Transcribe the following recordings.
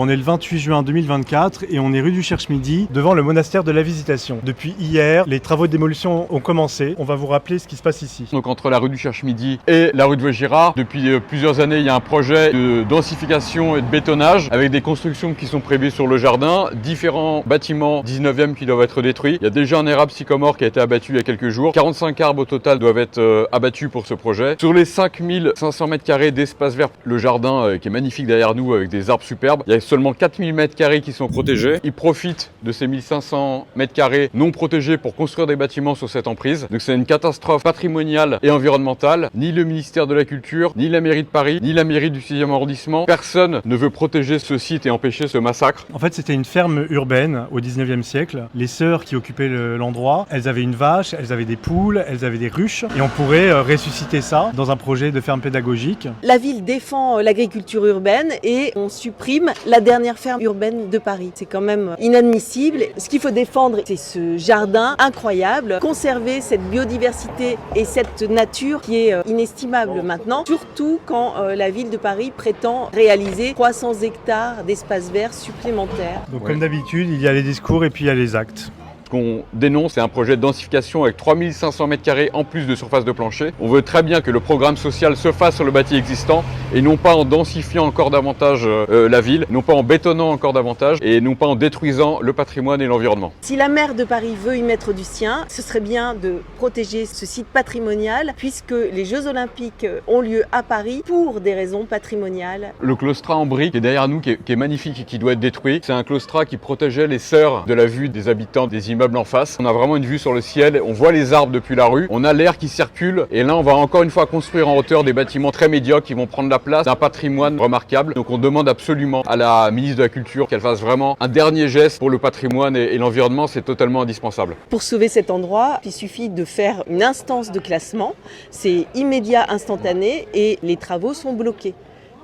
On est le 28 juin 2024 et on est rue du Cherche-Midi devant le monastère de la Visitation. Depuis hier, les travaux de démolition ont commencé. On va vous rappeler ce qui se passe ici. Donc entre la rue du Cherche-Midi et la rue de Vaugirard, depuis plusieurs années, il y a un projet de densification et de bétonnage avec des constructions qui sont prévues sur le jardin, différents bâtiments 19e qui doivent être détruits. Il y a déjà un érable sycomore qui a été abattu il y a quelques jours. 45 arbres au total doivent être abattus pour ce projet. Sur les 5500 m² d'espace vert, le jardin qui est magnifique derrière nous avec des arbres superbes, il y a seulement 4000 m² qui sont protégés. Ils profitent de ces 1500 m² non protégés pour construire des bâtiments sur cette emprise. Donc c'est une catastrophe patrimoniale et environnementale. Ni le ministère de la Culture, ni la mairie de Paris, ni la mairie du 6e arrondissement, personne ne veut protéger ce site et empêcher ce massacre. En fait, c'était une ferme urbaine au 19e siècle. Les sœurs qui occupaient l'endroit, elles avaient une vache, elles avaient des poules, elles avaient des ruches. Et on pourrait ressusciter ça dans un projet de ferme pédagogique. La ville défend l'agriculture urbaine et on supprime la dernière ferme urbaine de Paris. C'est quand même inadmissible. Ce qu'il faut défendre, c'est ce jardin incroyable, conserver cette biodiversité et cette nature qui est inestimable maintenant, surtout quand la ville de Paris prétend réaliser 300 hectares d'espace vert supplémentaires. Donc comme d'habitude, il y a les discours et puis il y a les actes. Ce qu'on dénonce, c'est un projet de densification avec 3500 m² en plus de surface de plancher. On veut très bien que le programme social se fasse sur le bâti existant et non pas en densifiant encore davantage la ville, non pas en bétonnant encore davantage et non pas en détruisant le patrimoine et l'environnement. Si la maire de Paris veut y mettre du sien, ce serait bien de protéger ce site patrimonial puisque les Jeux Olympiques ont lieu à Paris pour des raisons patrimoniales. Le claustrat en briques qui est derrière nous, qui est magnifique et qui doit être détruit, c'est un claustrat qui protégeait les sœurs de la vue des habitants des immeubles en face. On a vraiment une vue sur le ciel, on voit les arbres depuis la rue, on a l'air qui circule et là on va encore une fois construire en hauteur des bâtiments très médiocres qui vont prendre la place d'un patrimoine remarquable. Donc on demande absolument à la ministre de la Culture qu'elle fasse vraiment un dernier geste pour le patrimoine et l'environnement, c'est totalement indispensable. Pour sauver cet endroit, il suffit de faire une instance de classement, c'est immédiat, instantané et les travaux sont bloqués.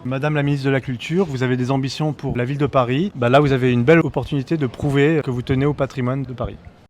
Madame la ministre de la Culture, vous avez des ambitions pour la ville de Paris. Là, vous avez une belle opportunité de prouver que vous tenez au patrimoine de Paris.